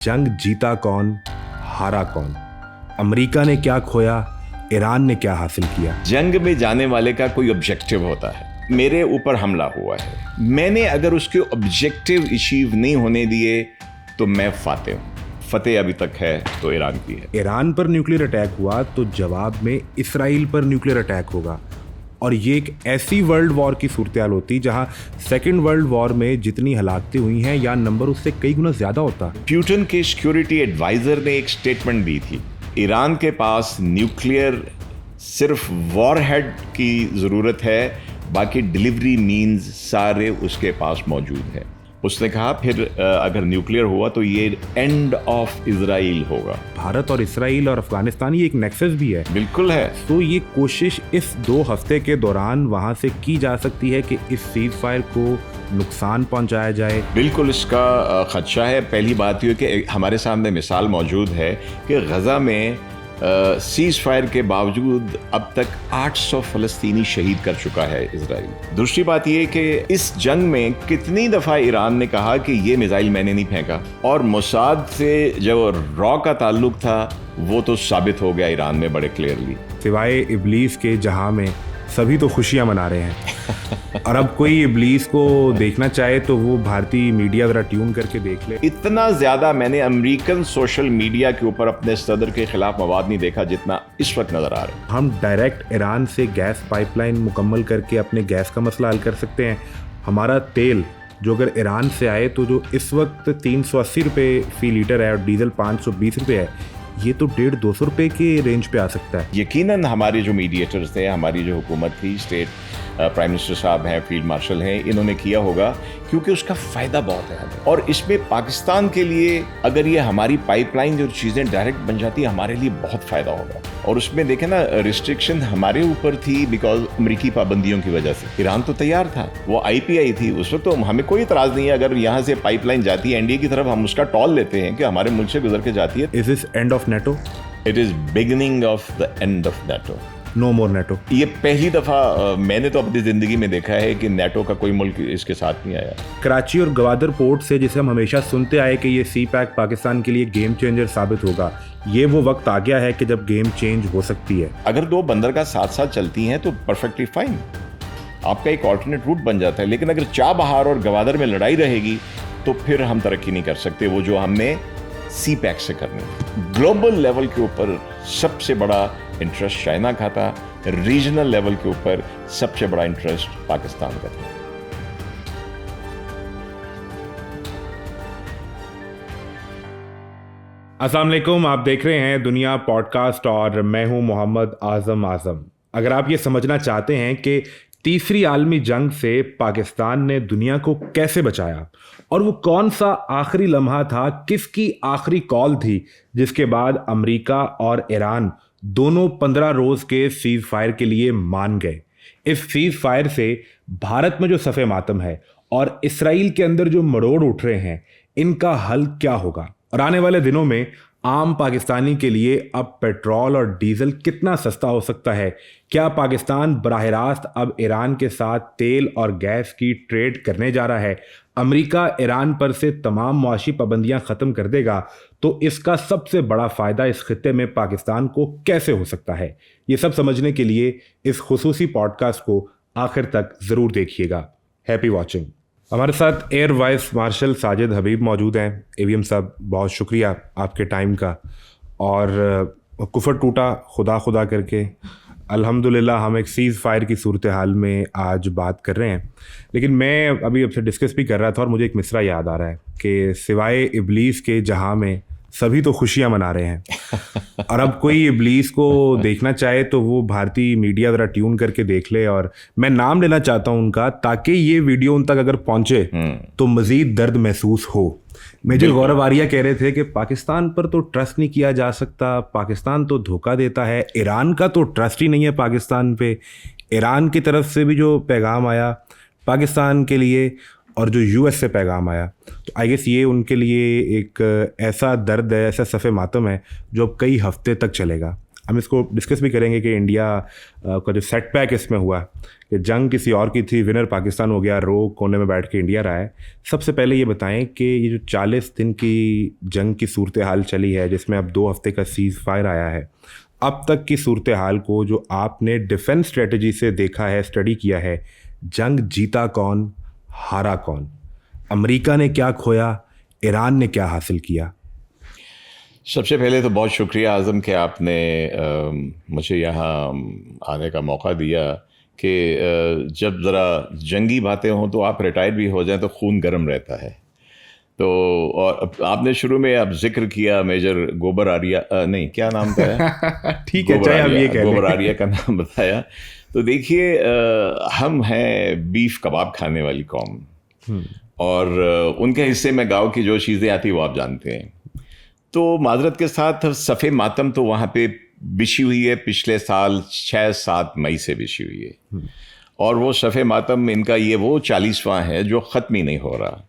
जंग जीता कौन, हारा कौन? अमेरिका ने क्या खोया, ईरान ने क्या हासिल किया? जंग में जाने वाले का कोई ऑब्जेक्टिव होता है। मेरे ऊपर हमला हुआ है, मैंने अगर उसके ऑब्जेक्टिव अचीव नहीं होने दिए तो मैं फाते हूँ। फतेह अभी तक है तो ईरान की है। ईरान पर न्यूक्लियर अटैक हुआ तो जवाब में इसराइल पर न्यूक्लियर अटैक होगा, और ये एक ऐसी वर्ल्ड वॉर की सूरत-ए-हाल होती जहां सेकेंड वर्ल्ड वॉर में जितनी हलाकतें हुई हैं या नंबर उससे कई गुना ज्यादा होता। प्यूटन के सिक्योरिटी एडवाइजर ने एक स्टेटमेंट दी थी, ईरान के पास न्यूक्लियर सिर्फ वॉरहेड की जरूरत है, बाकी डिलीवरी मीन्स सारे उसके पास मौजूद है। उसने कहा फिर अगर न्यूक्लियर हुआ तो ये एंड ऑफ इजराइल होगा। भारत और इसराइल और अफगानिस्तान ये एक नेक्सस भी है। बिल्कुल है। तो ये कोशिश इस 2 हफ्ते के दौरान वहां से की जा सकती है कि इस सीज फायर को नुकसान पहुंचाया जाए। बिल्कुल इसका खदशा है। पहली बात यह कि हमारे सामने मिसाल मौजूद है कि गजा में सीज फायर के बावजूद अब तक 800 फलस्तीनी शहीद कर चुका है इजराइल। दूसरी बात यह कि इस जंग में कितनी दफ़ा ईरान ने कहा कि ये मिसाइल मैंने नहीं फेंका, और मोसाद से जो रॉ का ताल्लुक था वो तो साबित हो गया ईरान में बड़े क्लियरली। सिवाय इब्लीस के जहां में सभी तो खुशियां मना रहे हैं और अब कोई इब्लीस को देखना चाहे तो वो भारतीय मीडिया जरा ट्यून करके देख ले। इतना ज्यादा मैंने अमेरिकन सोशल मीडिया के ऊपर अपने सदर के खिलाफ मवाद नहीं देखा जितना इस वक्त नजर आ रहा है। हम डायरेक्ट ईरान से गैस पाइपलाइन मुकम्मल करके अपने गैस का मसला हल कर सकते हैं। हमारा तेल जो अगर ईरान से आए तो जो इस वक्त 380 रुपये फी लीटर है और डीजल 520 रुपये है, ये तो 150-200 रुपये के रेंज पे आ सकता है। यकीनन हमारे जो मीडिएटर्स थे, हमारी जो हुकूमत थी, स्टेट प्राइम मिनिस्टर साहब हैं, फील्ड मार्शल हैं, इन्होंने किया होगा क्योंकि उसका फ़ायदा बहुत है हमें। और इसमें पाकिस्तान के लिए अगर ये हमारी पाइपलाइन जो चीज़ें डायरेक्ट बन जाती है हमारे लिए बहुत फ़ायदा होगा। और उसमें देखें ना, रिस्ट्रिक्शन हमारे ऊपर थी बिकॉज अमरीकी पाबंदियों की वजह से। ईरान तो तैयार था, वो IPI थी, उस वक्त तो हमें कोई इतराज़ नहीं है अगर यहाँ से पाइपलाइन जाती है NDA की तरफ, हम उसका टॉल लेते हैं कि हमारे मुल्क से गुजर के जाती है। Is this end of NATO? It is beginning of the end of NATO. No more NATO. ये पहली दफा मैंने तो अपनी जिंदगी में देखा है कि नेटो का कोई मुल्क इसके साथ नहीं आया। कराची और गवादर पोर्ट से, जिसे हम हमेशा सुनते आए कि ये सी पैक पाकिस्तान के लिए गेम चेंजर साबित होगा, ये वो वक्त आ गया है कि जब गेम चेंज हो सकती है। अगर 2 बंदरगाह साथ साथ चलती हैं तो परफेक्टली फाइन, आपका एक ऑल्टरनेट रूट बन जाता है। लेकिन अगर चाबहार और गवादर में लड़ाई रहेगी तो फिर हम तरक्की नहीं कर सकते, वो जो हमने सी पैक से करने। ग्लोबल लेवल के ऊपर सबसे बड़ा इंटरेस्ट चाइना का था, रीजनल लेवल के ऊपर सबसे बड़ा इंटरेस्ट पाकिस्तान का था। अस्सलाम वालेकुम, आप देख रहे हैं दुनिया पॉडकास्ट और मैं हूं मोहम्मद आजम। अगर आप ये समझना चाहते हैं कि तीसरी आलमी जंग से पाकिस्तान ने दुनिया को कैसे बचाया और वो कौन सा आखिरी लम्हा था, किसकी आखिरी कॉल थी जिसके बाद अमेरिका और ईरान दोनों 15 रोज के सीज फायर के लिए मान गए, इस सीज फायर से भारत में जो सफ़े मातम है और इसराइल के अंदर जो मरोड़ उठ रहे हैं, इनका हल क्या होगा, और आने वाले दिनों में आम पाकिस्तानी के लिए अब पेट्रोल और डीजल कितना सस्ता हो सकता है। क्या पाकिस्तान बराह रास्त अब ईरान के साथ तेल और गैस की ट्रेड करने जा रहा है? अमेरिका ईरान पर से तमाम मुआशी पाबंदियां ख़त्म कर देगा तो इसका सबसे बड़ा फ़ायदा इस खित्ते में पाकिस्तान को कैसे हो सकता है? ये सब समझने के लिए इस खुसूसी पॉडकास्ट को आखिर तक ज़रूर देखिएगा। Happy watching. हमारे साथ एयर वाइस मार्शल साजिद हबीब मौजूद हैं। AVM साहब, बहुत शुक्रिया आपके टाइम का। और कुफर टूटा खुदा करके अल्हम्दुलिल्लाह हम एक सीज़ फायर की सूरत हाल में आज बात कर रहे हैं। लेकिन मैं अभी आपसे डिस्कस भी कर रहा था और मुझे एक मिसरा याद आ रहा है कि सिवाय इब्लीस के जहां में सभी तो खुशियां मना रहे हैं और अब कोई इब्लीस को देखना चाहे तो वो भारतीय मीडिया जरा ट्यून करके देख ले। और मैं नाम लेना चाहता हूं उनका, ताकि ये वीडियो उन तक अगर पहुंचे तो मजीद दर्द महसूस हो। मेजर गौरव आर्या कह रहे थे कि पाकिस्तान पर तो ट्रस्ट नहीं किया जा सकता, पाकिस्तान तो धोखा देता है, ईरान का तो ट्रस्ट ही नहीं है पाकिस्तान पे। ईरान की तरफ से भी जो पैगाम आया पाकिस्तान के लिए और जो US से पैगाम आया, तो आई गेस ये उनके लिए एक ऐसा दर्द है, ऐसा सफ़े मातम है जो अब कई हफ्ते तक चलेगा। हम इसको डिस्कस भी करेंगे कि इंडिया का जो सेटबैक इसमें हुआ कि जंग किसी और की थी, विनर पाकिस्तान हो गया, रो कोने में बैठ के इंडिया रहा है। सबसे पहले ये बताएं कि ये जो 40 दिन की जंग की सूरत हाल चली है, जिसमें अब 2 हफ्ते का सीज़ फायर आया है, अब तक की सूरत हाल को जो आपने डिफेंस स्ट्रेटजी से देखा है, स्टडी किया है, जंग जीता कौन, हारा कौन? अमेरिका ने क्या खोया, ईरान ने क्या हासिल किया? सबसे पहले तो बहुत शुक्रिया आज़म कि आपने मुझे यहाँ आने का मौका दिया कि जब ज़रा जंगी बातें हों तो आप रिटायर भी हो जाएं तो खून गर्म रहता है। तो और आपने शुरू में अब जिक्र किया मेजर गोबर आरिया, नहीं क्या नाम था? ठीक है, चाहे आप ये कह लें। गोबर आरिया का नाम बताया। तो देखिए, हम हैं बीफ कबाब खाने वाली कौम, और उनके हिस्से में गाँव की जो चीज़ें आती वो आप जानते हैं। तो माजरत के साथ सफ़े मातम तो वहाँ पे बिछी हुई है, पिछले साल 6-7 मई से बिछी हुई है, और वो सफ़े मातम इनका ये वो 40वां है जो ख़त्म ही नहीं हो रहा।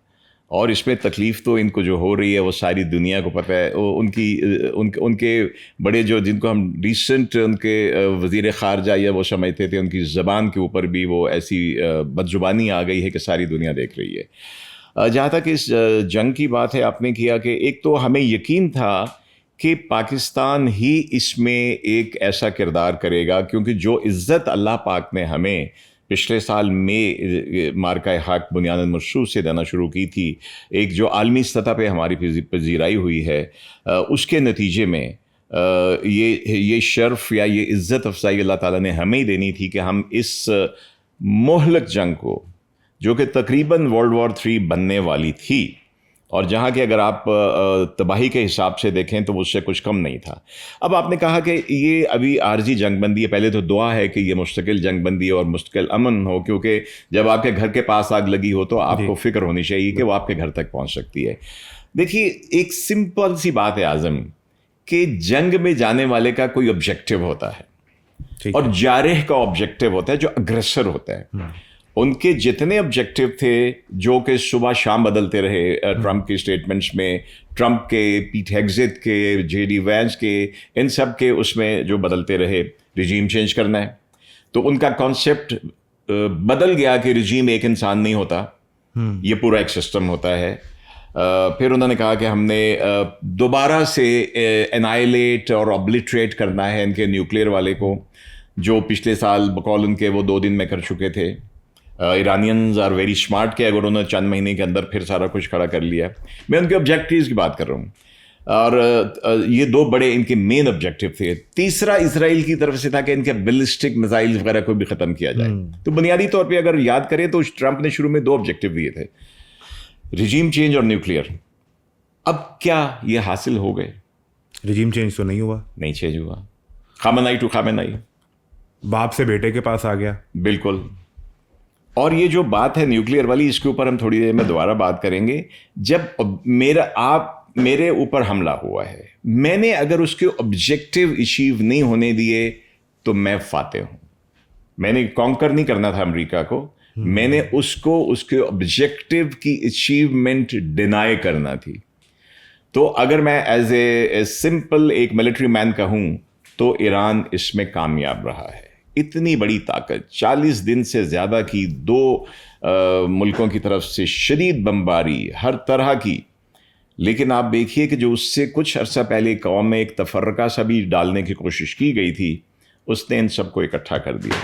और इसमें तकलीफ़ तो इनको जो हो रही है वो सारी दुनिया को पता है। उनके बड़े जो जिनको हम रिसेंट उनके वज़ीर ख़ारजा या वो समझते थे, उनकी ज़बान के ऊपर भी वो ऐसी बदज़ुबानी आ गई है कि सारी दुनिया देख रही है। जहाँ तक इस जंग की बात है, आपने किया कि एक तो हमें यकीन था कि पाकिस्तान ही इसमें एक ऐसा किरदार करेगा, क्योंकि जो इज़्ज़त अल्लाह पाक ने हमें पिछले साल में मार्का हक बुनियादन मशरूत से देना शुरू की थी, एक जो आलमी सतह पे हमारी पजीराई हुई है, उसके नतीजे में ये शर्फ या ये इज़्ज़त अफजाई अल्लाह ताला ने हमें ही देनी थी कि हम इस मुहलक जंग को, जो कि तकरीबन वर्ल्ड वॉर 3 बनने वाली थी, और जहाँ के अगर आप तबाही के हिसाब से देखें तो उससे कुछ कम नहीं था। अब आपने कहा कि ये अभी आर्जी जंगबंदी है, पहले तो दुआ है कि ये मुस्तकिल जंगबंदी और मुस्तकिल अमन हो, क्योंकि जब आपके घर के पास आग लगी हो तो आपको फ़िक्र होनी चाहिए कि वो आपके घर तक पहुँच सकती है। देखिए, एक सिंपल सी बात है आज़म, कि जंग में जाने वाले का कोई ऑब्जेक्टिव होता है और जारिह का ऑब्जेक्टिव होता है जो अग्रेसर होता है। उनके जितने ऑब्जेक्टिव थे जो कि सुबह शाम बदलते रहे, ट्रंप की स्टेटमेंट्स में, ट्रंप के, पीट हेग्सेथ के, जेडी वैंस के, इन सब के उसमें जो बदलते रहे, रिजीम चेंज करना है। तो उनका कॉन्सेप्ट बदल गया कि रिजीम एक इंसान नहीं होता, ये पूरा एक सिस्टम होता है। फिर उन्होंने कहा कि हमने दोबारा से एनाइलेट और ऑब्लिटरेट करना है इनके न्यूक्लियर वाले को, जो पिछले साल बकौल उनके वो 2 दिन में कर चुके थे। ईरानियंस आर वेरी स्मार्ट के अगर उन्होंने चंद महीने के अंदर फिर सारा कुछ खड़ा कर लिया। मैं उनके ऑब्जेक्टिव्स की बात कर रहा हूँ, और ये 2 बड़े इनके मेन ऑब्जेक्टिव थे। तीसरा इसराइल की तरफ से था कि इनके बैलिस्टिक मिसाइल वगैरह को भी ख़त्म किया जाए। तो बुनियादी तौर पे अगर याद करें तो ट्रंप ने शुरू में 2 ऑब्जेक्टिव दिए थे, रिजीम चेंज और न्यूक्लियर। अब क्या ये हासिल हो गए? रिजीम चेंज तो नहीं हुआ, नहीं चेंज हुआ। खामेनेई टू खामेनेई, बाप से बेटे के पास आ गया। बिल्कुल। और ये जो बात है न्यूक्लियर वाली, इसके ऊपर हम थोड़ी देर में दोबारा बात करेंगे। जब मेरे ऊपर हमला हुआ है, मैंने अगर उसके ऑब्जेक्टिव अचीव नहीं होने दिए तो मैं फातेह हूं। मैंने कॉन्कर नहीं करना था अमेरिका को, मैंने उसको उसके ऑब्जेक्टिव की अचीवमेंट डिनाई करना थी। तो अगर मैं एज ए सिंपल एक मिलिट्री मैन कहूं तो ईरान इसमें कामयाब रहा है। इतनी बड़ी ताकत, 40 दिन से ज़्यादा की 2 मुल्कों की तरफ से शदीद बमबारी हर तरह की, लेकिन आप देखिए कि जो उससे कुछ अर्सा पहले कौम में एक तफर्रका सा भी डालने की कोशिश की गई थी, उसने इन सबको इकट्ठा कर दिया।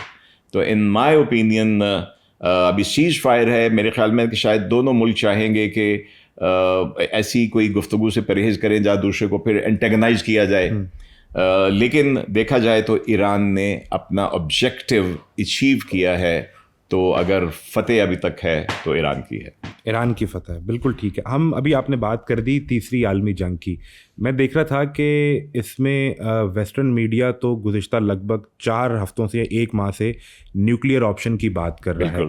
तो इन माय ओपिनियन अभी सीज फायर है, मेरे ख्याल में कि शायद दोनों मुल्क चाहेंगे कि ऐसी कोई गुफ्तगू से परहेज़ करें जहाँ दूसरे को फिर एंटेगनाइज किया जाए। लेकिन देखा जाए तो ईरान ने अपना ऑब्जेक्टिव अचीव किया है, तो अगर फतेह अभी तक है तो ईरान की है। ईरान की फतेह, बिल्कुल ठीक है। हम अभी आपने बात कर दी तीसरी आलमी जंग की। मैं देख रहा था कि इसमें वेस्टर्न मीडिया तो गुज़िश्ता लगभग 4 हफ्तों से 1 माह से न्यूक्लियर ऑप्शन की बात कर रहा है,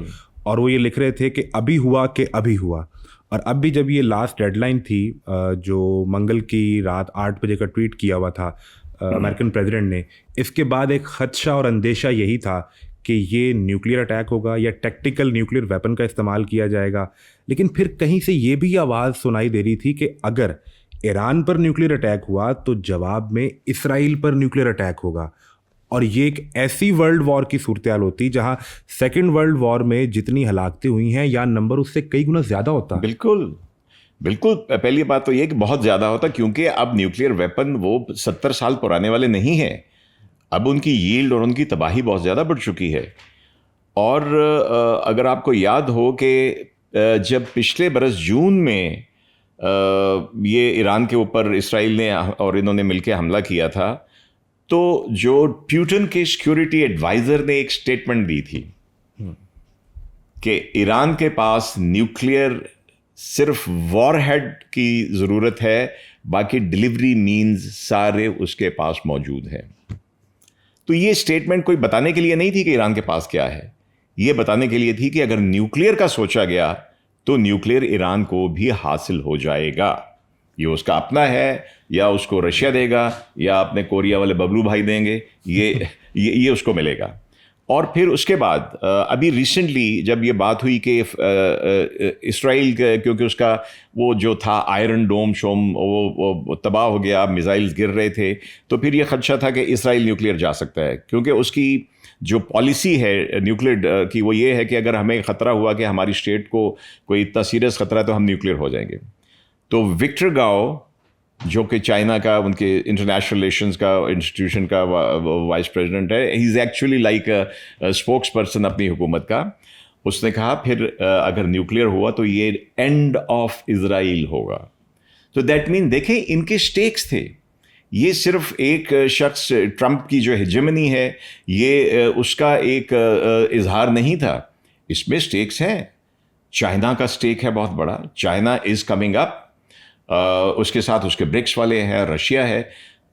और वो ये लिख रहे थे कि अभी हुआ कि अभी हुआ। और अब भी जब ये लास्ट डेडलाइन थी, जो मंगल की रात 8 बजे का ट्वीट किया हुआ था अमेरिकन प्रेसिडेंट ने, इसके बाद एक खदशा और अंदेशा यही था कि ये न्यूक्लियर अटैक होगा या टैक्टिकल न्यूक्लियर वेपन का इस्तेमाल किया जाएगा। लेकिन फिर कहीं से ये भी आवाज़ सुनाई दे रही थी कि अगर ईरान पर न्यूक्लियर अटैक हुआ तो जवाब में इसराइल पर न्यूक्लियर अटैक होगा, और ये एक ऐसी वर्ल्ड वॉर की सूरत होती जहां सेकेंड वर्ल्ड वॉर में जितनी हलाकतें हुई हैं या नंबर उससे कई गुना ज्यादा होता। बिल्कुल बिल्कुल। पहली बात तो ये कि बहुत ज़्यादा होता, क्योंकि अब न्यूक्लियर वेपन वो 70 साल पुराने वाले नहीं हैं। अब उनकी यील्ड और उनकी तबाही बहुत ज़्यादा बढ़ चुकी है। और अगर आपको याद हो कि जब पिछले बरस जून में ये ईरान के ऊपर इसराइल ने और इन्होंने मिलकर हमला किया था, तो जो प्यूटन के सिक्योरिटी एडवाइज़र ने एक स्टेटमेंट दी थी कि ईरान के पास न्यूक्लियर सिर्फ वॉरहेड की ज़रूरत है, बाकी डिलीवरी मीन्स सारे उसके पास मौजूद हैं। तो ये स्टेटमेंट कोई बताने के लिए नहीं थी कि ईरान के पास क्या है, ये बताने के लिए थी कि अगर न्यूक्लियर का सोचा गया तो न्यूक्लियर ईरान को भी हासिल हो जाएगा। ये उसका अपना है या उसको रशिया देगा या अपने कोरिया वाले बबलू भाई देंगे, ये उसको मिलेगा। और फिर उसके बाद अभी रिसेंटली जब ये बात हुई कि इसराइल क्योंकि उसका वो जो था आयरन डोम शोम वो तबाह हो गया, मिसाइल्स गिर रहे थे, तो फिर ये खदशा था कि इसराइल न्यूक्लियर जा सकता है, क्योंकि उसकी जो पॉलिसी है न्यूक्लियर की वो ये है कि अगर हमें ख़तरा हुआ कि हमारी स्टेट को कोई इतना सीरियस ख़तरा है तो हम न्यूक्लियर हो जाएंगे। तो विक्टर गाओ जो कि चाइना का उनके इंटरनेशनल रिलेशंस का इंस्टीट्यूशन का वाइस प्रेसिडेंट है, he is actually like spokes person अपनी हुकूमत का। उसने कहा फिर अगर न्यूक्लियर हुआ तो ये एंड ऑफ इजराइल होगा। तो दैट मीन देखें इनके स्टेक्स थे। ये सिर्फ एक शख्स ट्रंप की जो हेजेमनी है ये उसका एक इजहार नहीं था, इसमें स्टेक्स हैं। चाइना का स्टेक है बहुत बड़ा, चाइना इज़ कमिंग अप, उसके साथ उसके ब्रिक्स वाले हैं, रशिया है।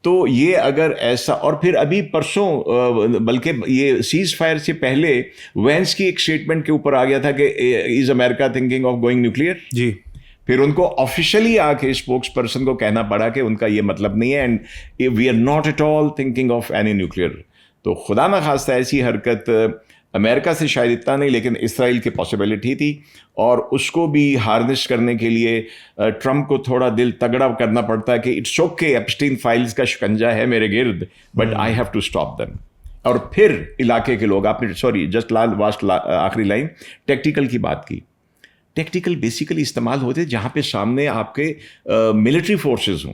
तो ये अगर ऐसा, और फिर अभी परसों बल्कि ये सीज फायर से पहले वेंस की एक स्टेटमेंट के ऊपर आ गया था कि is America thinking of going nuclear. जी, फिर उनको ऑफिशियली आके स्पोक्स पर्सन को कहना पड़ा कि उनका ये मतलब नहीं है and we are not at all thinking of any nuclear. तो खुदा ना खास्ता ऐसी हरकत अमेरिका से शायद इतना नहीं, लेकिन इसराइल की पॉसिबिलिटी थी, और उसको भी हार्नेस करने के लिए ट्रंप को थोड़ा दिल तगड़ा करना पड़ता है कि इट्स ओके, एप्स्टीन फाइल्स का शिकंजा है मेरे गिर्द, but I have to stop them. और फिर इलाके के लोग, आपने सॉरी जस्ट आखिरी लाइन टेक्टिकल की बात की। टेक्टिकल बेसिकली इस्तेमाल होते जहाँ पे सामने आपके मिलिट्री फोर्सेस हों।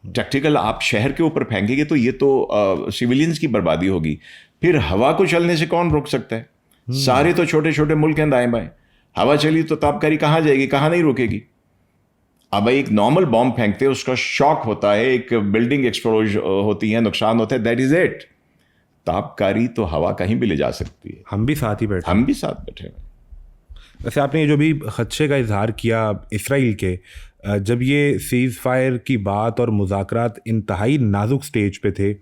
टैक्टिकल आप शहर के ऊपर फेंकेंगे तो ये तो सिविलियंस की बर्बादी होगी। फिर हवा को चलने से कौन रोक सकता है? सारे तो छोटे छोटे मुल्क हैं दाएं बाएं, हवा चली तो ताबकारी कहाँ जाएगी, कहाँ नहीं रोकेगी। अब एक नॉर्मल बॉम्ब फेंकते हैं, उसका शॉक होता है, एक बिल्डिंग एक्सप्लोज होती है, नुकसान होता है, दैट इज इट। ताबकारी तो हवा कहीं भी ले जा सकती है। हम भी साथ ही बैठे, हम भी साथ बैठे हैं। वैसे आपने ये जो भी खदशे का इजहार किया इसराइल के, जब ये सीज़ फायर की बात और मुज़ाकरात इंतहाई नाजुक स्टेज पे थे,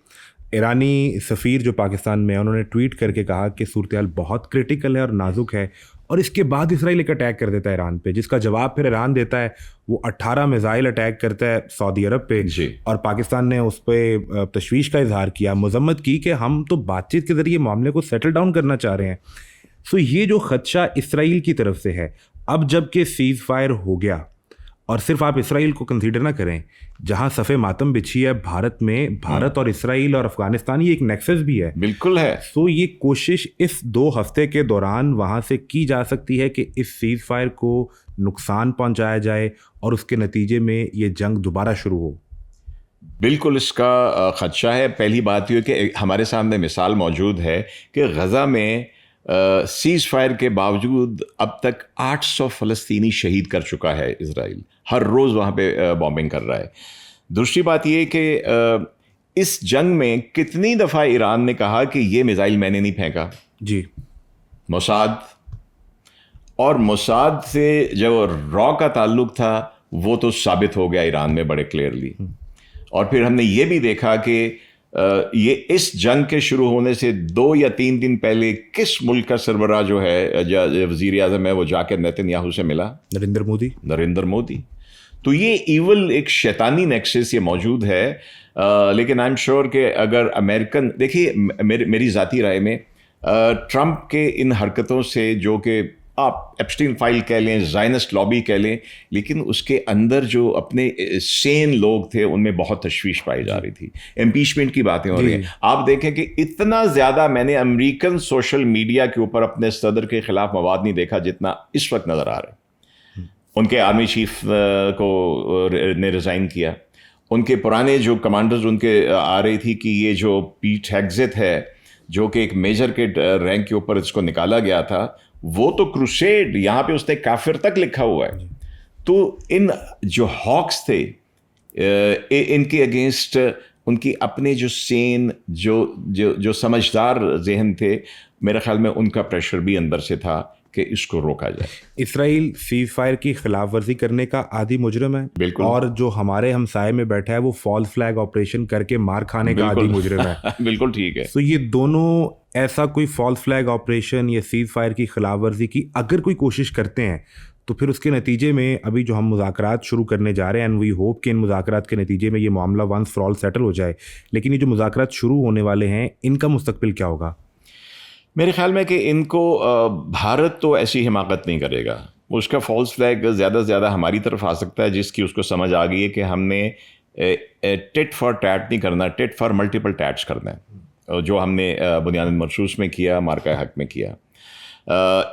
ईरानी सफ़ीर जो पाकिस्तान में है उन्होंने ट्वीट करके कहा कि सूरत-ए-हाल बहुत क्रिटिकल है और नाजुक है, और इसके बाद इसराइल एक अटैक कर देता है ईरान पे, जिसका जवाब फिर ईरान देता है। वो 18 मिसाइल अटैक करता है सऊदी अरब पे, और पाकिस्तान ने उस पर तशवीश का इजहार किया, मजम्मत की कि हम तो बातचीत के ज़रिए मामले को सेटल डाउन करना चाह रहे हैं। सो ये जो खदशा इसराइल की तरफ से है, अब जबकि सीज़ फायर हो गया, और सिर्फ आप इसराइल को कंसीडर ना करें, जहां सफ़े मातम बिछी है भारत में, भारत और इसराइल और अफगानिस्तान ये एक नेक्सस भी है। बिल्कुल है। सो ये कोशिश इस 2 हफ्ते के दौरान वहां से की जा सकती है कि इस सीज़ फायर को नुकसान पहुंचाया जाए और उसके नतीजे में ये जंग दोबारा शुरू हो। बिल्कुल इसका खदशा है। पहली बात यह कि हमारे सामने मिसाल मौजूद है कि गज़ा में सीज़ फायर के बावजूद अब तक 800 फ़लस्तीनी शहीद कर चुका है इसराइल। हर रोज़ वहाँ पे बॉम्बिंग कर रहा है। दूसरी बात ये कि इस जंग में कितनी दफ़ा ईरान ने कहा कि ये मिसाइल मैंने नहीं फेंका। जी, मोसाद, और मोसाद से जो रॉ का ताल्लुक था वो तो साबित हो गया ईरान में बड़े क्लियरली। और फिर हमने ये भी देखा कि ये इस जंग के शुरू होने से 2 या 3 दिन पहले किस मुल्क का सरबराह जो है वज़ीर आज़म है वो जाकर नेतन्याहू से मिला, नरेंद्र मोदी। तो ये ईवल एक शैतानी नेक्सस ये मौजूद है। लेकिन आई एम श्योर कि अगर अमेरिकन, देखिए मेरी ज़ाती राय में ट्रंप के इन हरकतों से जो कि आप एप्स्टीन फाइल कह लें, ज़ायनिस्ट लॉबी कह लें, लेकिन उसके अंदर जो अपने सेन लोग थे उनमें बहुत तशवीश पाई जा रही थी। इम्पीचमेंट की बातें हो रही हैं। आप देखें कि इतना ज़्यादा मैंने अमेरिकन सोशल मीडिया के ऊपर अपने सदर के खिलाफ मवाद नहीं देखा जितना इस वक्त नज़र आ रहा है। उनके आर्मी चीफ को ने रिज़ाइन किया, उनके पुराने जो कमांडर्स उनके आ रही थी कि ये जो पीट हेग्सेथ है जो कि एक मेजर के रैंक के ऊपर इसको निकाला गया था, वो तो क्रूसेड, यहाँ पे उसने काफिर तक लिखा हुआ है। तो इन जो हॉक्स थे इनके अगेंस्ट उनकी अपने जो सेन जो समझदार जहन थे, मेरे ख्याल में उनका प्रेशर भी अंदर से था कि इसको रोका जाए। इसराइल सीज फायर की खिलाफ वर्जी करने का आदी मुजरिम है, बिल्कुल। और जो हमारे हमसाये में बैठा है वो फॉल्स फ्लैग ऑपरेशन करके मार खाने का आदी मुजरिम है। बिल्कुल ठीक है। तो ये दोनों ऐसा कोई फॉल्स फ्लैग ऑपरेशन या सीज फायर की खिलाफ वर्जी की अगर कोई कोशिश करते हैं तो फिर उसके नतीजे में अभी जो हम मुज़ाकरात शुरू करने जा रहे हैं, एंड वी होप कि इन मुज़ाकरात के नतीजे में ये मामला वंस फॉर ऑल सेटल हो जाए, लेकिन ये जो मुज़ाकरात शुरू होने वाले हैं इनका मुस्तकबिल क्या होगा? मेरे ख्याल में कि इनको भारत तो ऐसी हिमाकत नहीं करेगा। उसका फॉल्स फ्लैग ज़्यादा से ज़्यादा हमारी तरफ आ सकता है, जिसकी उसको समझ आ गई है कि हमने टिट फॉर टैट नहीं करना, टिट फॉर मल्टीपल टैट्स करना है, जो हमने बुनियाद मरसूस में किया, मार्का हक में किया।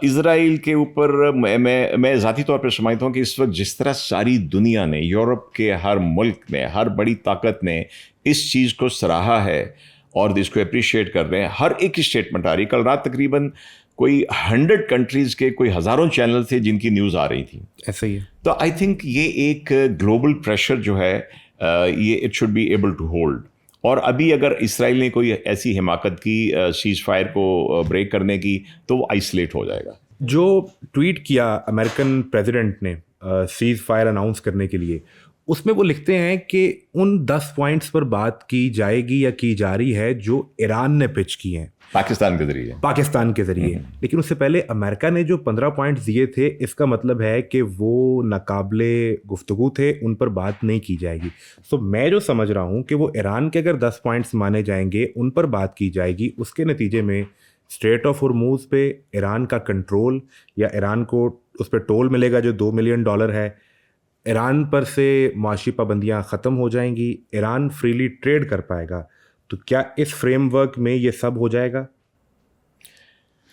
इज़राइल के ऊपर मैं ज़ाती तौर पर समझता हूँ कि इस वक्त जिस तरह सारी दुनिया ने, यूरोप के हर मुल्क ने, हर बड़ी ताकत ने इस चीज़ को सराहा है और इसको अप्रिशिएट कर रहे हैं, हर एक की स्टेटमेंट आ रही। कल रात तकरीबन कोई 100 कंट्रीज़ के कोई हज़ारों चैनल थे जिनकी न्यूज़ आ रही थी। ऐसा ही है। तो आई थिंक ये एक ग्लोबल प्रेशर जो है ये it should be able to hold. और अभी अगर इसराइल ने कोई ऐसी हिमाकत की सीज फायर को ब्रेक करने की, तो वो आइसोलेट हो जाएगा। जो ट्वीट किया अमेरिकन प्रेसिडेंट ने सीज फायर अनाउंस करने के लिए, उसमें वो लिखते हैं कि उन 10 पॉइंट्स पर बात की जाएगी या की जा रही है जो ईरान ने पिच की हैं पाकिस्तान के ज़रिए। लेकिन उससे पहले अमेरिका ने जो 15 पॉइंट्स दिए थे, इसका मतलब है कि वो नाकाबिले गुफ्तगू थे, उन पर बात नहीं की जाएगी। तो मैं जो समझ रहा हूँ कि वो ईरान के अगर 10 पॉइंट्स माने जाएंगे, उन पर बात की जाएगी, उसके नतीजे में स्ट्रेट ऑफ हॉर्मूज़ पे ईरान का कंट्रोल, या ईरान को उस पर टोल मिलेगा जो $2 मिलियन है, ईरान पर से माशी पाबंदियाँ ख़त्म हो जाएंगी, ईरान फ्रीली ट्रेड कर पाएगा। तो क्या इस फ्रेमवर्क में ये सब हो जाएगा?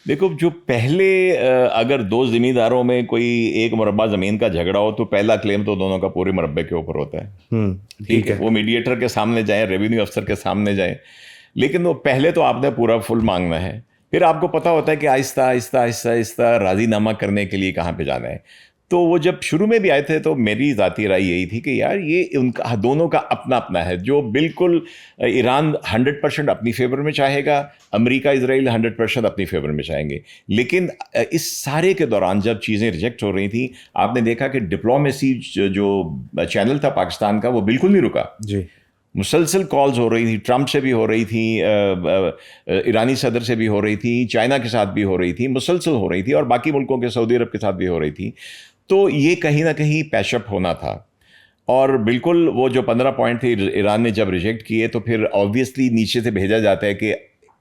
देखो, जो पहले अगर दो ज़मींदारों में कोई एक मुरब्बा ज़मीन का झगड़ा हो तो पहला क्लेम तो दोनों का पूरे मुरब्बे के ऊपर होता है। ठीक है, वो मीडिएटर के सामने जाए, रेवेन्यू अफसर के सामने जाए, लेकिन वो पहले तो आपने पूरा फुल मांगना है, फिर आपको पता होता है कि आहिस्ता आहिस्ता आहिस्ता आहिस्ता राज़ीनामा करने के लिए कहाँ पे जाना है। तो वो जब शुरू में भी आए थे तो मेरी ज़ाती राय यही थी कि यार ये उनका दोनों का अपना अपना है। जो बिल्कुल ईरान 100% अपनी फेवर में चाहेगा, अमेरिका इजराइल 100% अपनी फेवर में चाहेंगे। लेकिन इस सारे के दौरान जब चीज़ें रिजेक्ट हो रही थी, आपने देखा कि डिप्लोमेसी जो चैनल था पाकिस्तान का, वो बिल्कुल नहीं रुका जी। मुसलसल कॉल्स हो रही थी, ट्रंप से भी हो रही थी, ईरानी सदर से भी हो रही थी, चाइना के साथ भी हो रही थी, मुसलसल हो रही थी, और बाकी मुल्कों के, सऊदी अरब के साथ भी हो रही थी। तो ये कहीं ना कहीं पैचअप होना था। और बिल्कुल वो जो 15 पॉइंट थे ईरान ने जब रिजेक्ट किए, तो फिर ऑब्वियसली नीचे से भेजा जाता है कि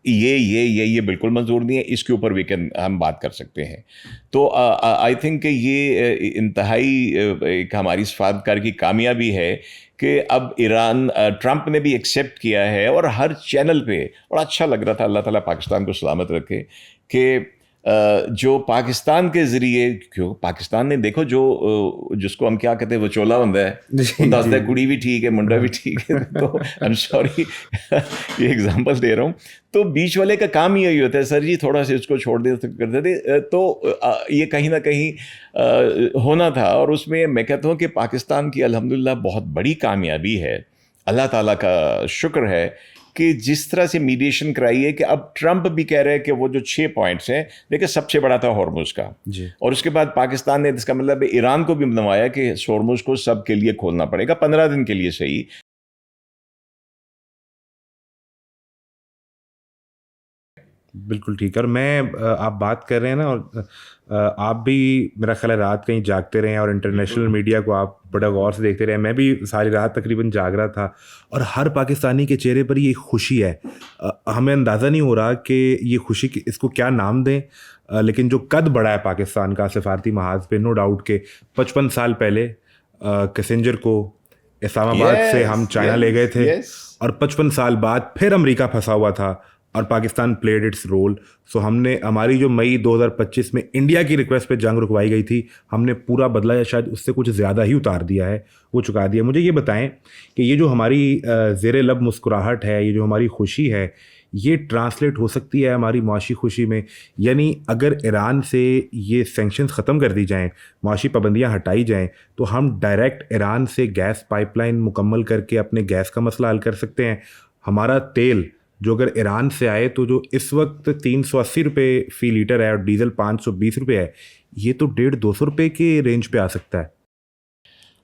ये बिल्कुल मंजूर नहीं है, इसके ऊपर हम बात कर सकते हैं। तो आई थिंक ये इंतहाई एक हमारी सफारतकार की कामयाबी है कि अब ईरान, ट्रंप ने भी एक्सेप्ट किया है, और हर चैनल पे बड़ा अच्छा लग रहा था, अल्लाह ताला पाकिस्तान को सलामत रखे, कि जो पाकिस्तान के ज़रिए, क्यों पाकिस्तान ने देखो जो जिसको हम क्या कहते हैं, वो चोला होता है, वो दसदा कुड़ी भी ठीक है, मुंडा भी ठीक है। तो आई एम सॉरी ये एग्जांपल दे रहा हूँ। तो बीच वाले का काम ही यही होता है, सर जी थोड़ा सा इसको छोड़ दे कर देते। तो ये कहीं ना कहीं होना था, और उसमें मैं कहता हूँ कि पाकिस्तान की अल्हम्दुलिल्लाह बहुत बड़ी कामयाबी है, अल्लाह ताला का शुक्र है कि जिस तरह से मीडिएशन कराई है, कि अब ट्रंप भी कह रहे हैं कि वो जो 6 पॉइंट्स हैं, देखिए सबसे बड़ा था हॉर्मुज़ का जी। और उसके बाद पाकिस्तान ने, इसका मतलब ईरान को भी मनवाया कि हॉर्मुज़ को सब के लिए खोलना पड़ेगा, 15 दिन के लिए सही। बिल्कुल ठीक है। और मैं आप बात कर रहे हैं ना, और आप भी मेरा ख्याल है रात कहीं जागते रहे और इंटरनेशनल मीडिया को आप बड़ा गौर से देखते रहे। मैं भी सारी रात तकरीबन जाग रहा था, और हर पाकिस्तानी के चेहरे पर ये खुशी है। हमें अंदाज़ा नहीं हो रहा कि ये खुशी इसको क्या नाम दें। लेकिन जो कद बढ़ा है पाकिस्तान का सिफारती महाज पे, नो डाउट के 55 साल पहले किसिंजर को इस्लामाबाद से हम चाइना ले गए थे, और 55 साल बाद फिर अमेरिका फंसा हुआ था और पाकिस्तान प्लेड इट्स रोल। सो हमने, हमारी जो मई 2025 में इंडिया की रिक्वेस्ट पे जंग रुकवाई गई थी, हमने पूरा बदला या शायद उससे कुछ ज़्यादा ही उतार दिया है, वो चुका दिया। मुझे ये बताएं कि ये जो हमारी ज़ेरे लब मुस्कुराहट है, ये जो हमारी खुशी है, ये ट्रांसलेट हो सकती है हमारी मुआशी खुशी में? यानी अगर ईरान से ये सैंक्शंस ख़त्म कर दी जाएं, मुआशी पाबंदियां हटाई जाएं, तो हम डायरेक्ट ईरान से गैस पाइपलाइन मुकम्मल करके अपने गैस का मसला हल कर सकते हैं। हमारा तेल जो अगर ईरान से आए तो जो इस वक्त 380 रुपये फ़ी लीटर है और डीजल 520 रुपये है, ये तो 150-200 रुपये के रेंज पे आ सकता है।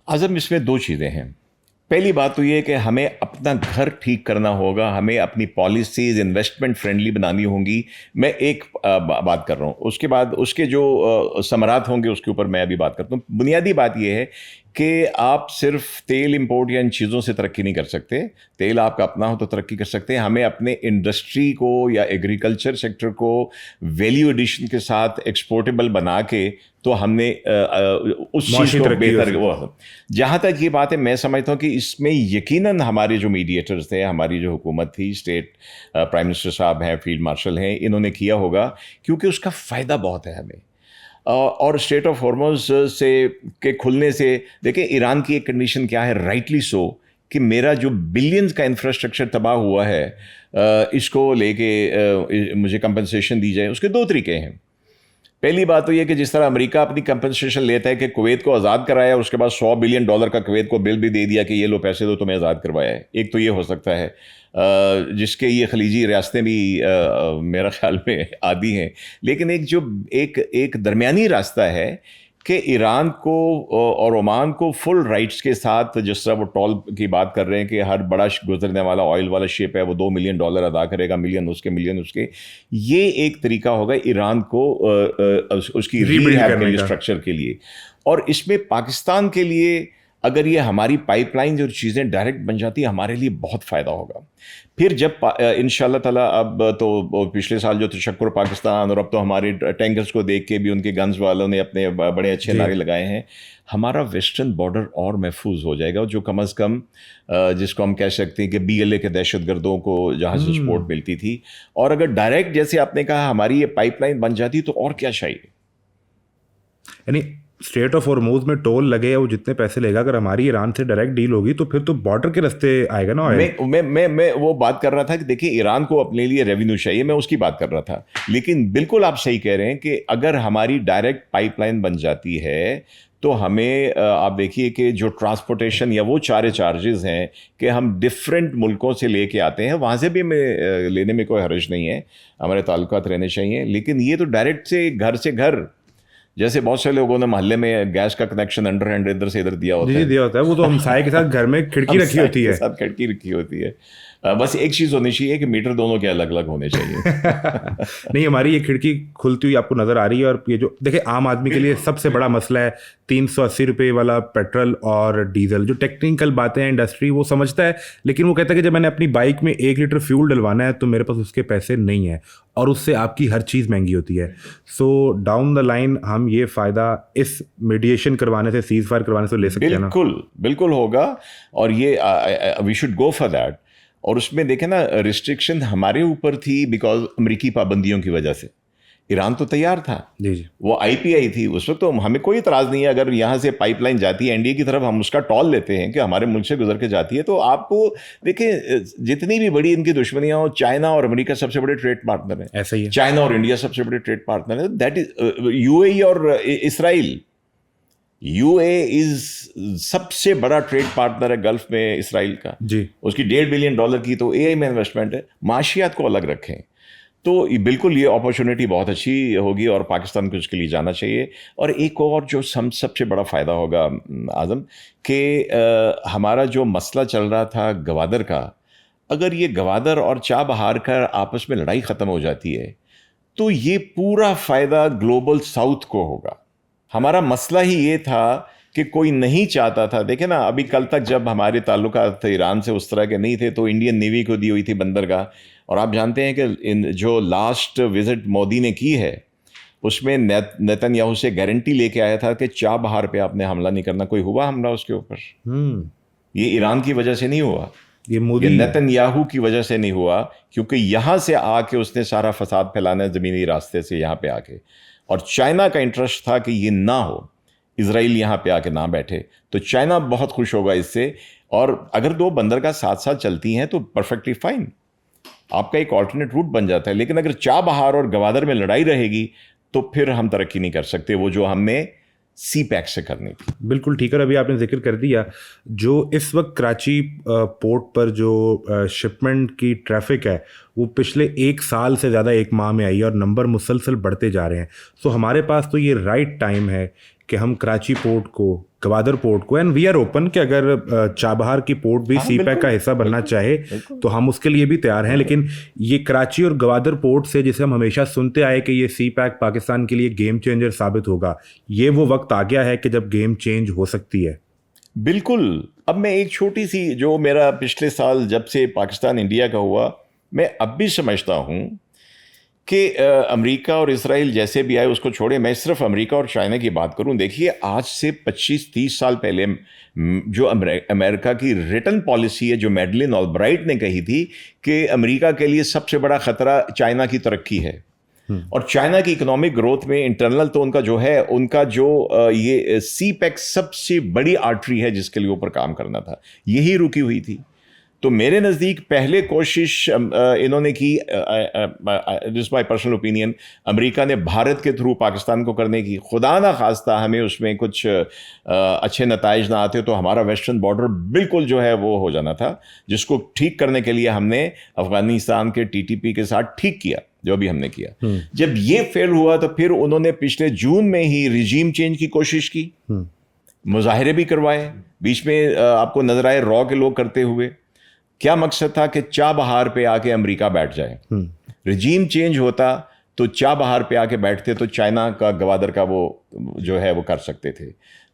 आज़म, इसमें दो चीज़ें हैं। पहली बात तो ये कि हमें अपना घर ठीक करना होगा, हमें अपनी पॉलिसीज इन्वेस्टमेंट फ्रेंडली बनानी होंगी। मैं एक बात कर रहा हूँ, उसके बाद उसके जो समरात होंगे उसके ऊपर मैं अभी बात करता हूँ। बुनियादी बात ये है कि आप सिर्फ तेल इंपोर्ट या इन चीज़ों से तरक्की नहीं कर सकते। तेल आपका अपना हो तो तरक्की कर सकते हैं। हमें अपने इंडस्ट्री को या एग्रीकल्चर सेक्टर को वैल्यू एडिशन के साथ एक्सपोर्टेबल बना के तो हमने उस चीज़ को बेहतर, जहाँ तक ये बात है मैं समझता हूँ कि इसमें यकीनन हमारे जो मीडिएटर्स थे, हमारी जो हुकूमत थी, स्टेट प्राइम मिनिस्टर साहब हैं, फील्ड मार्शल हैं, इन्होंने किया होगा, क्योंकि उसका फ़ायदा बहुत है हमें। और स्टेट ऑफ हॉर्मुज़ से के खुलने से देखिए ईरान की एक कंडीशन क्या है, राइटली सो, कि मेरा जो बिलियंस का इंफ्रास्ट्रक्चर तबाह हुआ है, इसको लेके मुझे कंपनसेशन दी जाए। उसके दो तरीके हैं। पहली बात तो यह कि जिस तरह अमेरिका अपनी कंपनसेशन लेता है कि कुवैत को आज़ाद कराया, उसके बाद $100 बिलियन का कुवैत को बिल भी दे दिया कि ये लो पैसे दो, तुम्हें आज़ाद करवाया है। एक तो ये हो सकता है, जिसके ये खलीजी रियासतें भी मेरा ख्याल में आदी हैं। लेकिन एक दरमियानी रास्ता है कि ईरान को और ओमान को फुल राइट्स के साथ, जिस तरह वो टॉल की बात कर रहे हैं कि हर बड़ा गुजरने वाला ऑयल वाला शिप है वो $2 मिलियन अदा करेगा, मिलियन उसके, ये एक तरीका होगा ईरान को उसकी रीहैब स्ट्रक्चर के लिए। और इसमें पाकिस्तान के लिए अगर ये हमारी पाइपलाइन और चीज़ें डायरेक्ट बन जाती है, हमारे लिए बहुत फ़ायदा होगा। फिर जब इंशाल्लाह ताला, अब तो पिछले साल जो तशक्कुर पाकिस्तान, और अब तो हमारे टैंकर्स को देख के भी उनके गन्स वालों ने अपने बड़े अच्छे नारे लगाए हैं, हमारा वेस्टर्न बॉर्डर और महफूज हो जाएगा, जो कम अज़ कम जिसको हम कह सकते हैं कि BLA के दहशतगर्दों को जहाँ से सपोर्ट मिलती थी। और अगर डायरेक्ट, जैसे आपने कहा, हमारी ये पाइपलाइन बन जाती तो और क्या चाहिए। यानी स्टेट ऑफ हॉर्मुज़ में टोल लगे, वो जितने पैसे लेगा, अगर हमारी ईरान से डायरेक्ट डील होगी तो फिर तो बॉर्डर के रास्ते आएगा ना। मैं वो बात कर रहा था कि देखिए ईरान को अपने लिए रेवेन्यू चाहिए, मैं उसकी बात कर रहा था। लेकिन बिल्कुल आप सही कह रहे हैं कि अगर हमारी डायरेक्ट पाइपलाइन बन जाती है तो हमें, आप देखिए कि जो ट्रांसपोर्टेशन या वो चार्जेस हैं कि हम डिफरेंट मुल्कों से लेके आते हैं, वहाँ से भी हमें लेने में कोई हर्ज नहीं है, हमारे ताल्लुकात रहने चाहिए। लेकिन ये तो डायरेक्ट से घर, जैसे बहुत से लोगों ने मोहल्ले में गैस का कनेक्शन अंडर हैंड इधर से इधर दिया होता है, वो तो हम साए के साथ घर में खिड़की रखी होती है। बस एक चीज़ होनी चाहिए कि मीटर दोनों के अलग अलग होने चाहिए। नहीं, हमारी ये खिड़की खुलती हुई आपको नज़र आ रही है। और ये जो देखिए, आम आदमी के लिए सबसे बड़ा मसला है 380 रुपये वाला पेट्रोल और डीजल। जो टेक्निकल बातें हैं इंडस्ट्री वो समझता है, लेकिन वो कहता है कि जब मैंने अपनी बाइक में 1 लीटर फ्यूल डलवाना है तो मेरे पास उसके पैसे नहीं है, और उससे आपकी हर चीज़ महंगी होती है। सो डाउन द लाइन हम ये फ़ायदा इस मीडिएशन करवाने से, सीज़ फायर करवाने से ले सकते हैं ना। बिल्कुल होगा, और ये we should go for that. और उसमें देखें ना, रिस्ट्रिक्शन हमारे ऊपर थी बिकॉज अमरीकी पाबंदियों की वजह से। ईरान तो तैयार था, जी, वो IPI थी उस वक्त, तो हमें कोई इतराज़ नहीं है अगर यहाँ से पाइपलाइन जाती है इंडिया की तरफ, हम उसका टॉल लेते हैं कि हमारे मुल्क से गुजर के जाती है। तो आपको देखें, जितनी भी बड़ी इनकी दुश्मनियाँ हो, चाइना और अमेरिका सबसे बड़े ट्रेड पार्टनर हैं, ऐसा ही है। चाइना और इंडिया सबसे बड़े ट्रेड पार्टनर है, दैट इज UAE और इसराइल। UAE इज सबसे बड़ा ट्रेड पार्टनर है गल्फ में इसराइल का जी। उसकी $1.5 बिलियन की तो AI में इन्वेस्टमेंट है। माशियात को अलग रखें तो बिल्कुल ये अपॉर्चुनिटी बहुत अच्छी होगी और पाकिस्तान को उसके लिए जाना चाहिए। और एक और जो सबसे बड़ा फ़ायदा होगा आज़म, कि हमारा जो मसला चल रहा था गवादर का, अगर ये गवादर और चा बहार कर आपस में लड़ाई ख़त्म हो जाती है तो ये पूरा फ़ायदा ग्लोबल साउथ को होगा। हमारा मसला ही ये था कि कोई नहीं चाहता था। देखे ना, अभी कल तक जब हमारे ताल्लुकात ईरान से उस तरह के नहीं थे तो इंडियन नेवी को दी हुई थी बंदरगाह। और आप जानते हैं कि इन जो लास्ट विज़िट मोदी ने की है उसमें नेतन्याहू से गारंटी लेके आया था कि चाबहार पे आपने हमला नहीं करना। कोई हुआ हमला उसके ऊपर? ये ईरान की वजह से नहीं हुआ, ये मोदी नेतन्याहू की वजह से नहीं हुआ, क्योंकि यहां से आके उसने सारा फसाद फैलाना है ज़मीनी रास्ते से यहां पे आके। और चाइना का इंटरेस्ट था कि ये ना हो, इजराइल यहां पे आके ना बैठे, तो चाइना बहुत खुश होगा इससे। और अगर दो बंदरगाह साथ साथ चलती हैं तो परफेक्टली फाइन, आपका एक ऑल्टरनेट रूट बन जाता है। लेकिन अगर चाबहार और गवादर में लड़ाई रहेगी तो फिर हम तरक्की नहीं कर सकते, वो जो हमने सी पैक से करनी थी। बिल्कुल ठीक है। अभी आपने जिक्र कर दिया, जो इस वक्त कराची पोर्ट पर जो शिपमेंट की ट्रैफिक है वो पिछले 1 साल से ज़्यादा 1 माह में आई है और नंबर मुसलसल बढ़ते जा रहे हैं। सो हमारे पास तो ये राइट टाइम है कि हम कराची पोर्ट को, गवादर पोर्ट को, एंड वी आर ओपन कि अगर चाबहार की पोर्ट भी सी पैक का हिस्सा बनना चाहे तो हम उसके लिए भी तैयार हैं। लेकिन ये कराची और गवादर पोर्ट से, जिसे हम हमेशा सुनते आए कि ये सी पैक पाकिस्तान के लिए गेम चेंजर साबित होगा, ये वो वक्त आ गया है कि जब गेम चेंज हो सकती है। बिल्कुल। अब मैं एक छोटी सी, जो मेरा पिछले साल जब से पाकिस्तान इंडिया का हुआ, मैं अब भी समझता हूं कि अमेरिका और इजराइल जैसे भी आए उसको छोड़े, मैं सिर्फ अमेरिका और चाइना की बात करूं। देखिए, आज से 25-30 साल पहले जो अमेरिका की रिटर्न पॉलिसी है, जो मैडलिन ऑलब्राइट ने कही थी कि अमेरिका के लिए सबसे बड़ा खतरा चाइना की तरक्की है, और चाइना की इकोनॉमिक ग्रोथ में इंटरनल तो उनका जो है, उनका जो ये सी पैक सबसे बड़ी आर्टरी है जिसके लिए ऊपर काम करना था, यही रुकी हुई थी। तो मेरे नज़दीक पहले कोशिश इन्होंने की, this my personal opinion, America ने भारत के थ्रू पाकिस्तान को करने की। खुदा ना खास्ता हमें उसमें कुछ अच्छे नताइज ना आते तो हमारा वेस्टर्न बॉर्डर बिल्कुल जो है वो हो जाना था, जिसको ठीक करने के लिए हमने अफगानिस्तान के टीटीपी के साथ ठीक किया, जो भी हमने किया। जब ये फेल हुआ तो फिर उन्होंने पिछले जून में ही रिजीम चेंज की कोशिश की, मुजाहिरे भी करवाए, बीच में आपको नजर आए रॉ के लोग करते हुए। क्या मकसद था कि चाबहार पे आके अमेरिका बैठ जाए। रिजीम चेंज होता तो चाबहार पे आके बैठते तो चाइना का, गवादर का वो जो है वो कर सकते थे।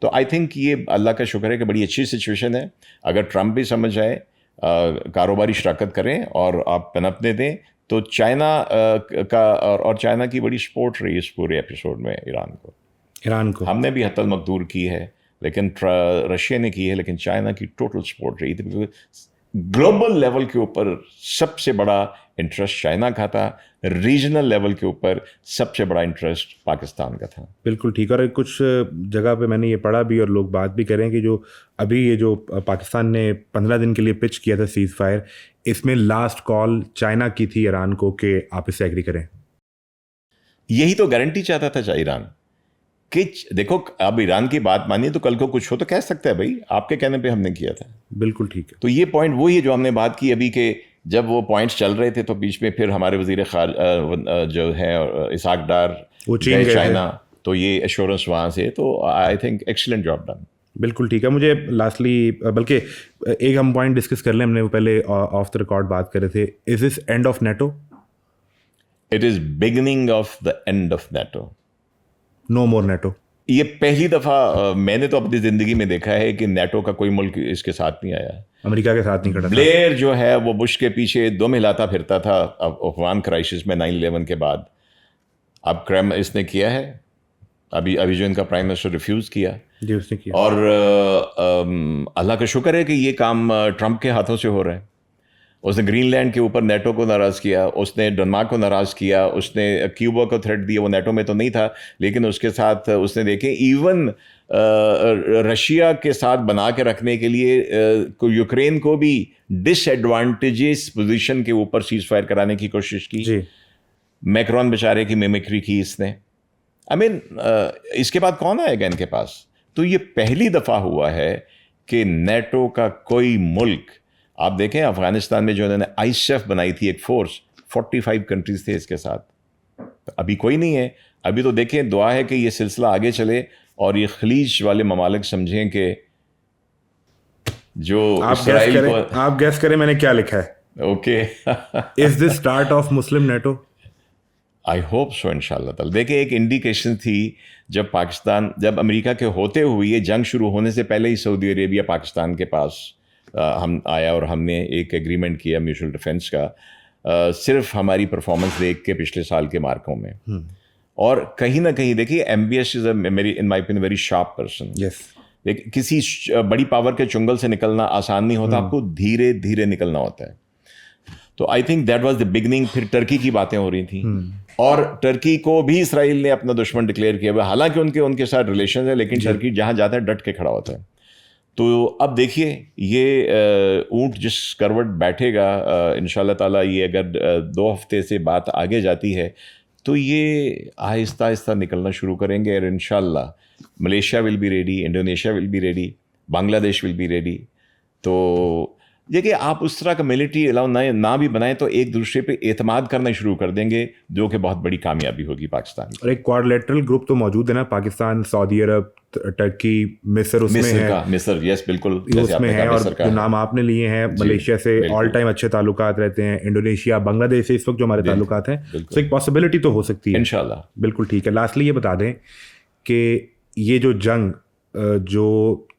तो आई थिंक ये अल्लाह का शुक्र है कि बड़ी अच्छी सिचुएशन है। अगर ट्रंप भी समझ जाए, कारोबारी शराकत करें और आप पनपने दें, तो चाइना का और चाइना की बड़ी सपोर्ट रही इस पूरे एपिसोड में ईरान को हमने भी हत्तल मकदूर की है, लेकिन रशिया ने की है, लेकिन चाइना की टोटल सपोर्ट रही थी। ग्लोबल लेवल के ऊपर सबसे बड़ा इंटरेस्ट चाइना का था, रीजनल लेवल के ऊपर सबसे बड़ा इंटरेस्ट पाकिस्तान का था। बिल्कुल ठीक। और कुछ जगह पे मैंने ये पढ़ा भी और लोग बात भी करें कि जो अभी ये जो पाकिस्तान ने 15 दिन के लिए पिच किया था सीज फायर, इसमें लास्ट कॉल चाइना की थी ईरान को कि आप इससे एग्री करें। यही तो गारंटी चाहता था ईरान कि देखो, अब ईरान की बात मानिए तो कल को कुछ हो तो कह सकता है, भाई आपके कहने पे हमने किया था। बिल्कुल ठीक है। तो ये पॉइंट वही है जो हमने बात की अभी, के जब वो पॉइंट्स चल रहे थे तो बीच में फिर हमारे वजीर जो है इसाक डार गए चाइना, तो ये एश्योरेंस वहाँ से, तो I think excellent job done. बिल्कुल ठीक है। मुझे लास्टली, बल्कि एक हम पॉइंट डिस्कस कर लें, हमने वो पहले ऑफ द रिकॉर्ड बात कर रहे थे, is this end of NATO? It is beginning of the end of NATO. No more NATO. ये पहली दफा मैंने तो अपनी जिंदगी में देखा है कि नेटो का कोई मुल्क इसके साथ नहीं आया, अमेरिका के साथ नहीं खड़ा। ब्लेयर जो है वो बुश के पीछे दुम हिलाता फिरता था अफगान क्राइसिस में 9/11 के बाद। अब क्रैम इसने किया है, अभी जो इनका प्राइम मिनिस्टर रिफ्यूज किया जी, उसने किया। और अल्लाह का शुक्र है कि ये काम ट्रंप के हाथों से हो रहा है। उसने ग्रीनलैंड के ऊपर नेटो को नाराज़ किया, उसने डेनमार्क को नाराज़ किया, उसने क्यूबा को थ्रेट दिया। वो नेटो में तो नहीं था, लेकिन उसके साथ उसने देखे इवन रशिया के साथ बना के रखने के लिए यूक्रेन को भी डिसएडवांटेजेस पोजीशन के ऊपर सीज फायर कराने की कोशिश की जी। मैक्रोन बेचारे की मिमिक्री की इसने। आई मीन इसके बाद कौन आएगा इनके पास? तो ये पहली दफ़ा हुआ है कि नेटो का कोई मुल्क, आप देखें अफगानिस्तान में जो इन्होंने आईएसएफ बनाई थी एक फोर्स, 45 कंट्रीज थे इसके साथ, अभी कोई नहीं है। अभी तो देखें, दुआ है कि ये सिलसिला आगे चले और ये खलीज वाले ममालिक समझें कि जो आप गैस करें मैंने क्या लिखा है। Okay, is this start of Muslim NATO? I hope so इंशाल्लाह ताला। देखिए, एक इंडिकेशन थी जब अमेरिका के होते हुए ये जंग शुरू होने से पहले ही सऊदी अरेबिया पाकिस्तान के पास हम आया और हमने एक एग्रीमेंट किया म्यूचुअल डिफेंस का, सिर्फ हमारी परफॉर्मेंस देख के पिछले साल के मार्कों में। और कहीं ना कहीं देखिए MBS इज मेरी in my opinion very sharp person. Yes. देखिए किसी बड़ी पावर के चुंगल से निकलना आसान नहीं होता, आपको धीरे धीरे निकलना होता है। तो I think that was the beginning. फिर टर्की की बातें हो रही थी और टर्की को भी इसराइल ने अपना दुश्मन डिक्लेयर किया हुआ, हालांकि उनके साथ रिलेशन है, लेकिन टर्की जहां जाता है डट के खड़ा होता है। तो अब देखिए ये ऊंट जिस करवट बैठेगा, इंशाल्लाह ताला ये अगर 2 हफ्ते से बात आगे जाती है तो ये आहिस्ता आहिस्ता निकलना शुरू करेंगे और इंशाल्लाह Malaysia will be ready, Indonesia will be ready, Bangladesh will be ready. तो देखिए आप उस तरह का मिलिट्री अलाउ ना भी बनाएं तो एक दूसरे पे एतमाद करना शुरू कर देंगे, जो कि बहुत बड़ी कामयाबी होगी पाकिस्तान की। और एक क्वाड्रिलेटरल ग्रुप तो मौजूद है ना, पाकिस्तान, सऊदी अरब, टर्की, मिस्र उसमें है। मिस्र यस बिल्कुल उसमें है। और जो नाम आपने लिए हैं, मलेशिया से ऑल टाइम अच्छे ताल्लुकात रहते हैं, इंडोनेशिया, बांग्लादेश से इस वक्त जो हमारे ताल्लुकात हैं, तो एक पॉसिबिलिटी तो हो सकती है इंशाल्लाह। बिल्कुल ठीक है। लास्टली ये बता दें कि ये जो जंग, जो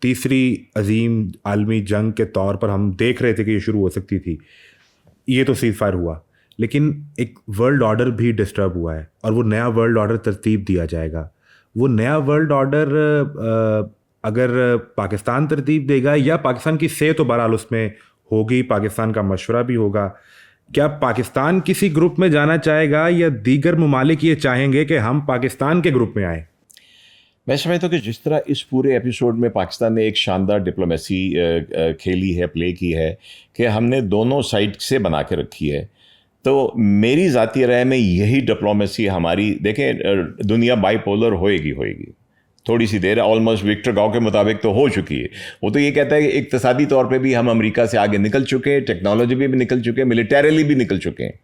तीसरी अजीम आलमी जंग के तौर पर हम देख रहे थे कि ये शुरू हो सकती थी, ये तो सीज फायर हुआ, लेकिन एक वर्ल्ड ऑर्डर भी डिस्टर्ब हुआ है और वो नया वर्ल्ड ऑर्डर तरतीब दिया जाएगा। वो नया वर्ल्ड ऑर्डर अगर पाकिस्तान तरतीब देगा या पाकिस्तान की से तो बहरहाल उसमें होगी, पाकिस्तान का मशवरा भी होगा। क्या पाकिस्तान किसी ग्रुप में जाना चाहेगा या दीगर ममालिक ये चाहेंगे कि हम पाकिस्तान के ग्रुप में आए? मैं समझता हूँ कि जिस तरह इस पूरे एपिसोड में पाकिस्तान ने एक शानदार डिप्लोमेसी खेली है, प्ले की है, कि हमने दोनों साइड से बना के रखी है। तो मेरी ज़ाती राय में यही डिप्लोमेसी हमारी, देखें दुनिया बाइपोलर होएगी थोड़ी सी देर, ऑलमोस्ट विक्टर गांव के मुताबिक तो हो चुकी है। वो तो ये कहता है कि इक्तिसादी तौर पे भी हम अमेरिका से आगे निकल चुके हैं, टेक्नोलॉजी में भी निकल चुके हैं, मिलिटरीली भी निकल चुके हैं।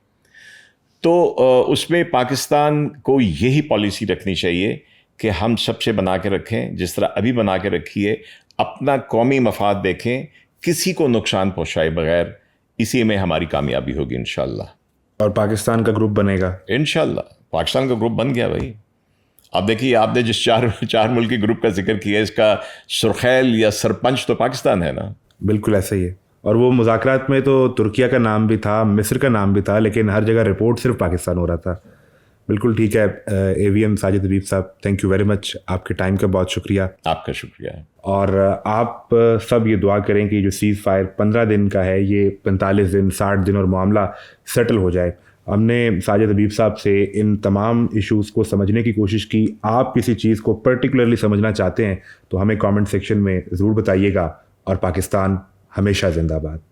तो उसमें पाकिस्तान को यही पॉलिसी रखनी चाहिए कि हम सबसे बना के रखें, जिस तरह अभी बना के रखी है, अपना कौमी मफाद देखें, किसी को नुकसान पहुंचाए बगैर, इसी में हमारी कामयाबी होगी इंशाल्लाह। और पाकिस्तान का ग्रुप बनेगा इंशाल्लाह। पाकिस्तान का ग्रुप बन गया भाई। अब देखिए आपने जिस चार मुल्की ग्रुप का जिक्र किया, इसका सुरखैल या सरपंच तो पाकिस्तान है ना। बिल्कुल ऐसा ही है। और वो मुज़ाकरात में तो तुर्किया का नाम भी था, मिस्र का नाम भी था, लेकिन हर जगह रिपोर्ट सिर्फ पाकिस्तान हो रहा था। बिल्कुल ठीक है। AVM साजिद हबीब साहब, थैंक यू वेरी मच, आपके टाइम का बहुत शुक्रिया। आपका शुक्रिया। और आप सब ये दुआ करें कि जो सीज़ फायर 15 दिन का है, ये 45 दिन, 60 दिन और मामला सेटल हो जाए। हमने साजिद हबीब साहब से इन तमाम इश्यूज़ को समझने की कोशिश की। आप किसी चीज़ को पर्टिकुलरली समझना चाहते हैं तो हमें कमेंट सेक्शन में ज़रूर बताइएगा। और पाकिस्तान हमेशा जिंदाबाद।